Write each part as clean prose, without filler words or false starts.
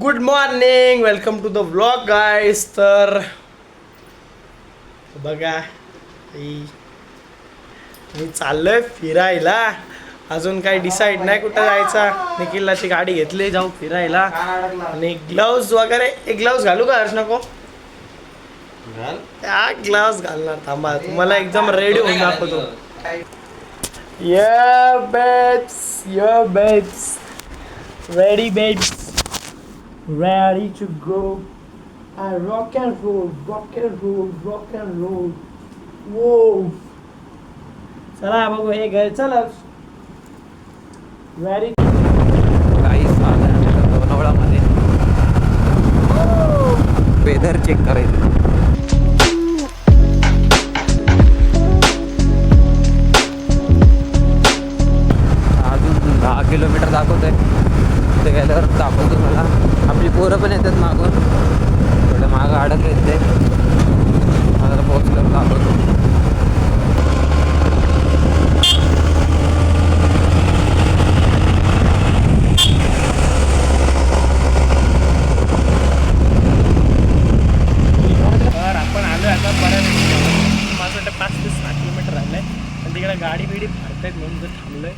Good morning, welcome to the vlog guys. तर बघा मी चाललोय फिरायला. अजून काही डिसाईड नाही कुठं जायचा. निखिलाची गाडी घेतली, जाऊ फिरायला. आणि ग्लव्ज वगैरे, एक ग्लव्ज घालू का हर्ष? नको त्या ग्लव्ज घालणार, थांबा तुम्हाला एकदम रेडी होऊन दाखवतो. Yeah babes, yeah babes, ready babes, ready to go. I rock and roll, rock and roll, rock and roll. Whoa. चला बघू हे घर, चला. Ready. काहीच लोणावळ्यामध्ये वेदर चेक करायचं. अजून 10 किलोमीटर दाखवतोय. तिथे गेल्यावर दाखवतो मला. आपली पोरं पण येतात मागून, थोडं मागं अडकलं येते. मला पोहोचल्यावर दाखवतो. आपण आलो आता बऱ्यापैकी. माझं वाटतं 5 ते 6 किलोमीटर राहिलंय. आणि तिकडे गाडी बिडी भरतायत म्हणून तर थांबलोय.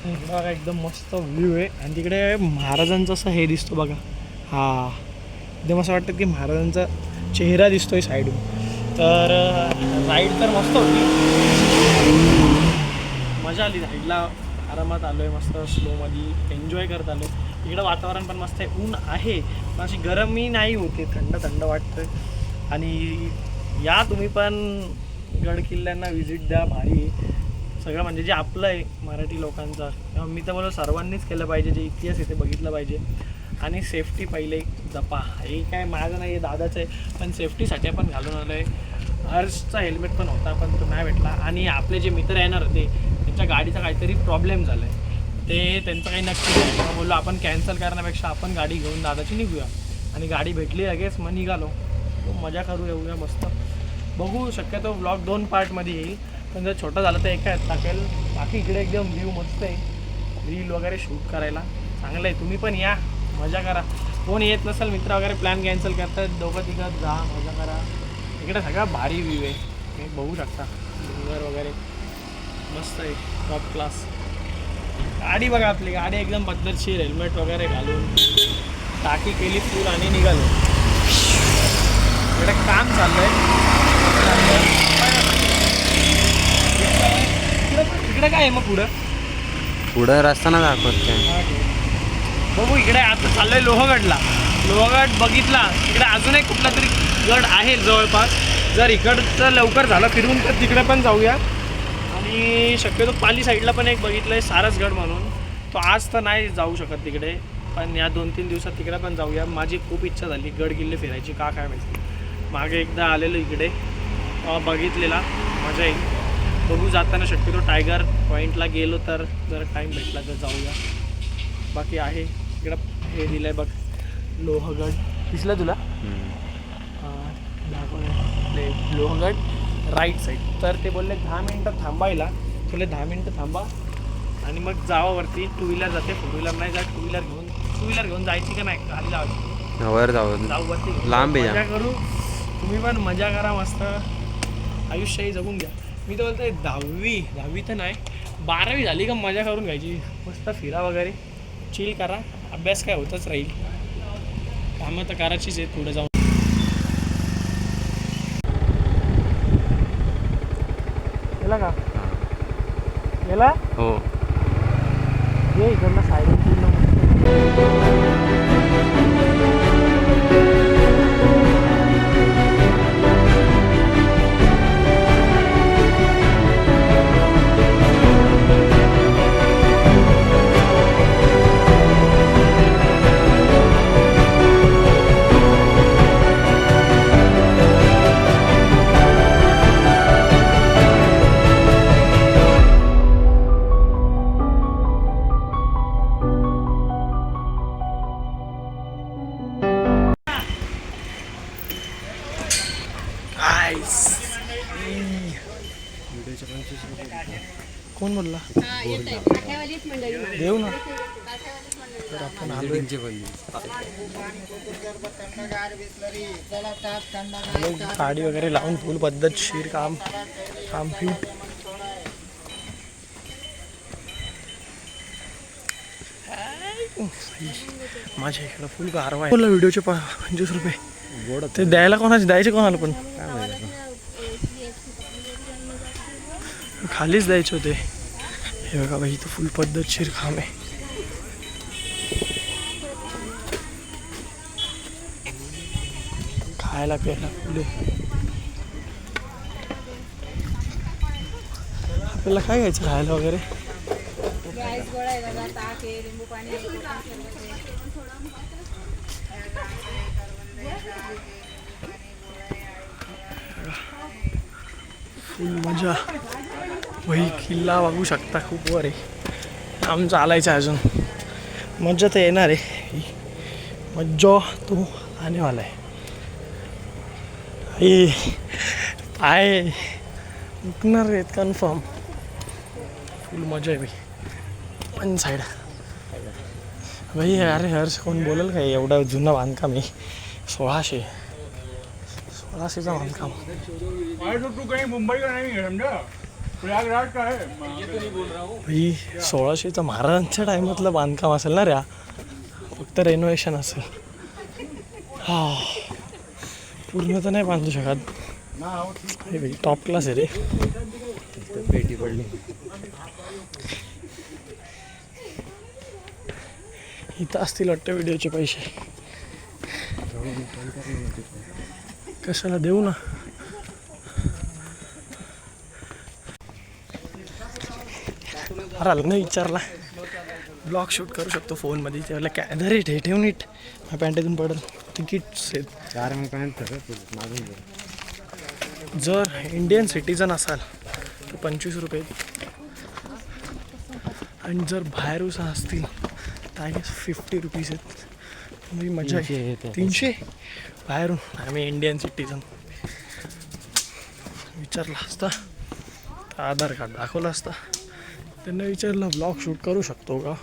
इकडे बघा एकदम मस्त व्ह्यू आहे. आणि तिकडे महाराजांचं असं हे दिसतो बघा. हा एकदम असं वाटतं की महाराजांचा चेहरा दिसतोय साईडून. तर राईड तर मस्त होती, मजा आली. राईडला आरामात आलो आहे, मस्त स्लोमध्ये एन्जॉय करत आलो. इकडं वातावरण पण मस्त आहे, ऊन आहे पण अशी गरमी नाही होते, थंड थंड वाटतं. आणि या तुम्ही पण गड किल्ल्यांना व्हिजिट द्या, भारी सगळं. म्हणजे जे आपलं आहे मराठी लोकांचा, मी तर बोलतो सर्वांनीच केलं पाहिजे. जे इतिहास आहे ते बघितलं पाहिजे. आणि सेफ्टी पहिले जपा. हे काय माझं नाही, दादाचं आहे, पण सेफ्टीसाठी आपण घालून आलो आहे. हर्षचा हेल्मेट पण होता पण तो नाही भेटला. आणि आपले जे मित्र येणार होते त्यांच्या गाडीचा काहीतरी प्रॉब्लेम झाला आहे, ते त्यांचं काही नक्की नाही. मग बोललो आपण कॅन्सल करण्यापेक्षा आपण गाडी घेऊन दादाची निघूया. आणि गाडी भेटली लगेच, मग निघालो. मजा करू, येऊया मस्त. बघू, शक्यतो व्लॉग 2 पार्टमध्ये येईल, पण जर छोटं झालं तर एका टाकेल. बाकी इकडे एकदम व्ह्यू मस्त आहे, रील वगैरे शूट करायला चांगलं आहे. तुम्ही पण या, मजा करा. कोण येत नसेल मित्र वगैरे, प्लॅन कॅन्सल करतात, दोघं तिघं जा, मजा करा. इकडे सगळा भारी व्ह्यू आहे, तुम्ही बघू शकता. डोंगर वगैरे मस्त आहे, टॉप क्लास. गाडी बघा, आपली गाडी एकदम पद्धतशीर, हेल्मेट वगैरे घालून टाकी केली फुल आणि निघालो. इकडे काम चाललंय. इकडे काय आहे मग पुढं रस्ता ना दाखवत काय. बघू, इकडे आता चाललोय लोहगडला. लोहगड बघितला. इकडे अजून एक कुठला तरी गड आहे जवळपास. जर इकडचं लवकर झालं फिरून तर तिकडे पण जाऊया. आणि शक्यतो पाली साईडला पण एक बघितलं आहे, सारसगड म्हणून. तो आज तर नाही जाऊ शकत तिकडे, पण या 2-3 दिवसात तिकडे पण जाऊया. माझी खूप इच्छा झाली गड किल्ले फिरायची, का काय माहिती. मागे एकदा आलेलो इकडे, बघितलेला, मजा येईल. बघू, जाताना शक्यतो टायगर पॉईंटला गेलो तर जर टाईम भेटला तर जाऊया. बाकी आहे इकडं हे दिलं आहे बघ, लोहगड दिसलं तुला? दाखवले लोहगड राईट साईड. तर ते बोलले 10 मिनटं थांबायला. तुला 10 मिनटं थांबा आणि मग जावावरती. 2 व्हीलर जाते, 4 व्हीलर नाही जात. 2 व्हीलर घेऊन जायची का नाही, खाली जायची, वर जाऊ वरती लांब मजा करू. तुम्ही पण मजा करा, मस्त आयुष्यही जगून घ्या. मी तर बोलतोय 10वी तर नाही, 12वी झाली का मजा करून घ्यायची. मस्त फिरा वगैरे, चिल करा. अभ्यास काय होतच राहील, कामं तर करायचीच आहे पुढे जाऊन. गेला का? गेला? हो. ये इकडनं सायलेंट पूर्ण. कोण बोलला देऊ ना तर आपण आलोय गाडी वगैरे लावून फुल पद्धतशीर काम फिट माझ्या इकडं फुल गारवा आहे व्हिडिओचे 25 रुपये ते द्यायला कोणाचे द्यायचे कोणाला पण खालीच द्यायचे होते. हे बघा बाई इथं फुल पद्धतशीर काम आहे. खायला प्यायला फुले आपल्याला काय घ्यायचं खायला वगैरे फुल मजा वही किल्ला बघू शकता खूप वर आहे आम चालायचं अजून मजा तर येणार आहे मज्जा तो आने वाला आहे. पाय उठणार आहेत कन्फर्म फुल मजा आहे भाई वन साईड भाई अरे हर्ष कोण बोलेल काय एवढं जुनं बांधकाम आहे 1600चा बांधकाम मुंबई का नहीं है समझा प्रयागराज का है भाई 1600चा महाराजांच्या टायमातलं बांधकाम असेल ना रे फक्त रेनोव्हेशन असेल हा पूर्ण तर नाही बांधू शकत हे भाई टॉप क्लास आहे रे पेटी पडली इथं असतील वाटतं व्हिडिओचे पैसे कशाला देऊ ना अरे नाही विचारला ब्लॉग शूट करू शकतो फोनमध्ये त्याला कॅमेरा रेट हे ठेवून नीट माझ्या पॅन्टीतून पडेल तिकीट्स आहेत जर इंडियन सिटीजन असाल तर 25 रुपये आणि जर बाहेरून असतील तर आय गेस 50 रुपीज आहेत म्हणजे मजा आहे 300 बाहेरून आम्ही इंडियन सिटीजन विचारला असता तर आधार कार्ड दाखवलं असता त्यांना विचारलं ब्लॉग शूट करू शकतो का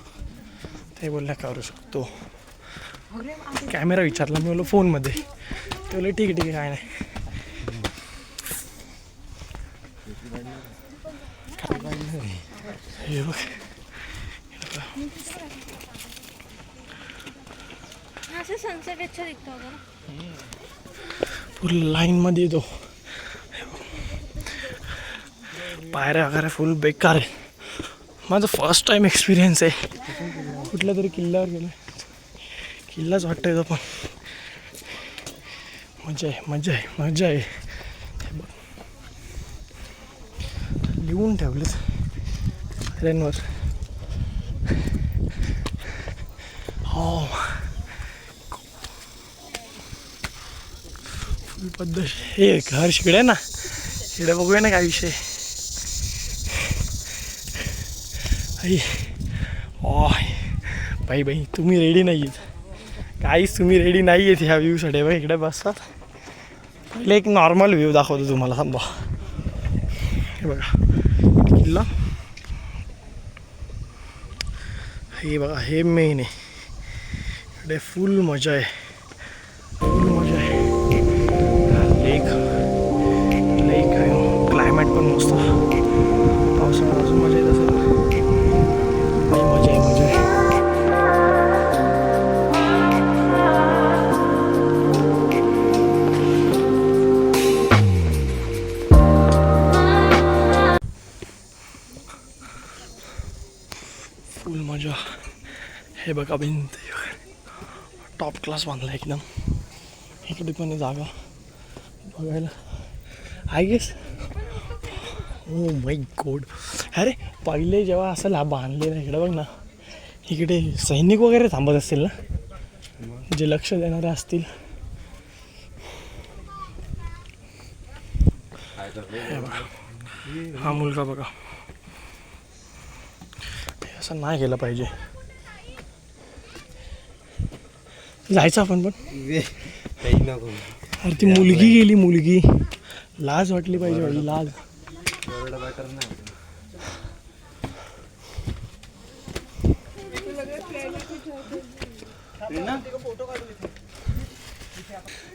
ते बोलल्या करू शकतो कॅमेरा विचारला मी बोललो फोनमध्ये ते बोलले ठीक आहे काय नाही हे बघ सनसेट अच्छा दिखता होगा फुल लाईनमध्ये येतो पायऱ्या वगैरे फुल बेकार आहे माझं फर्स्ट टाइम एक्सपिरियन्स आहे कुठल्या तरी किल्ल्यावर गेलो किल्लाच वाटतं येतो पण मजा आहे मजा आहे मजा आहे लिहून ठेवलेत ट्रेनवर हो फुल पद्धत हे घर शिकडे ना इकडे बघूया ना काय विषय आई बाई बाई तुम्ही रेडी नाही आहेत काहीच तुम्ही रेडी नाही आहेत ह्या व्ह्यूसाठी बाई इकडे बसतात पहिले एक नॉर्मल व्ह्यू दाखवतो तुम्हाला थांबा हे बघा किल्ला हे बघा हे मेन आहे इकडे फुल मजा आहे फुल मजा आहे लेक लेक आहे क्लायमेट पण मस्त पावसाळ्यात अजून मजा येत असेल मजा आहे मजा आहे फुल मजा हे बघा भिंत टॉप क्लास बांधला एकदम इकडे पण जागा बघायला I guess oh my God अरे पहिले जेव्हा असं हा बांधलेलं इकडे बघ ना इकडे सैनिक वगैरे थांबत असतील ना जे लक्ष देणारे असतील हा मुलगा बघा असं नाही केलं पाहिजे जायचं आपण पण अरे ती मुलगी गेली मुलगी लाज वाटली पाहिजे भाई लाज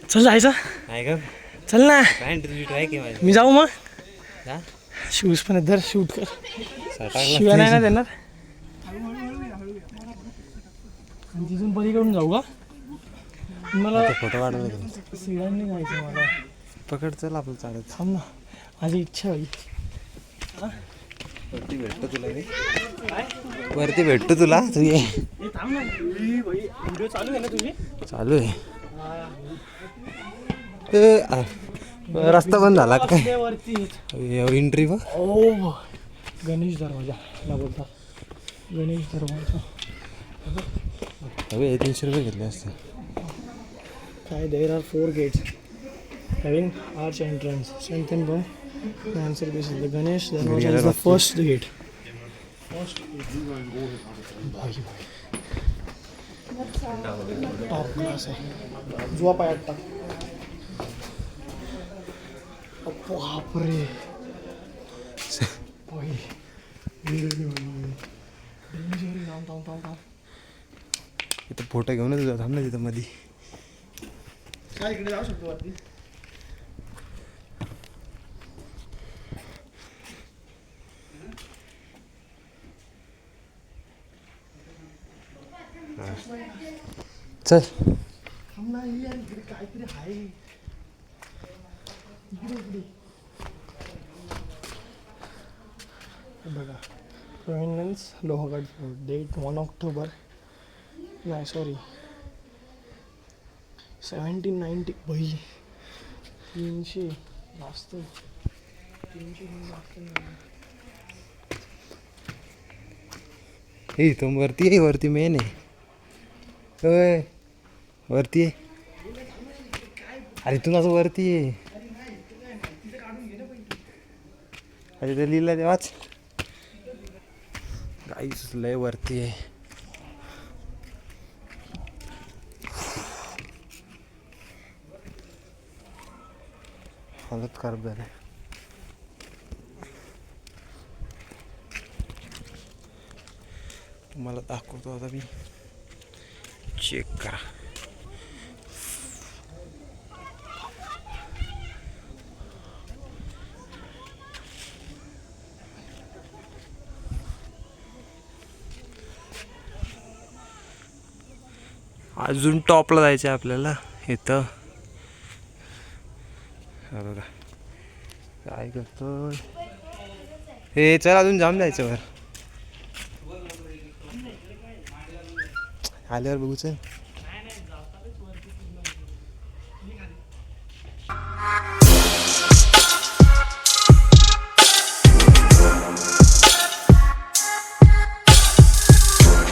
चल जायचं नाही का चल ना ट्राय केला मी जाऊ मग का शूज पण धर शूट कर शिवाय नाही ना देणार आणि तिथून पलीकडून जाऊ का मला फोटो काढून सिडांनी जायचं मला पकड चल आपलं चालत थांब ना माझी इच्छा होई वरती भेटतो तुला मी वरती भेटतो तुला तू ये थांब ना व्हिडिओ चालू आहे ना तुझी चालू आहे रस्ता बंद झाला काय वरती एंट्री बघ ओ गणेश दरवाजा ना बोलता गणेश दरवाजा अबे 300 रुपये घेतले असते काय there are 4 gates having arch entrance strengthen by answer base the Ganesh Darwaza is the first gate top class आहे जुआ पायात टाक बापरे इथं फोटो घेऊनच जाऊ थांब ना तिथं मध्ये काय इकडे जाऊ शकतो वरती चल थांब ना यार इकडे काहीतरी आहे इकडे बघा province Lohagad fort date 1 October नाही सॉरी 1790 भाई 300 जास्त 300 जास्त हे तो वरती आहे वरती मेन आहे होय वरती आहे अरे तू असं वरती आहे अरे ते लिहिलं ते वाच गाईस लय वरती आहे हालत खराब झाली तुम्हाला दाखवतो आता मी चेक करा अजून टॉपला जायचं आहे आपल्याला इथं हा बघा काय करतो हे चल अजून जाम जायचं वर आल्यावर बघू चल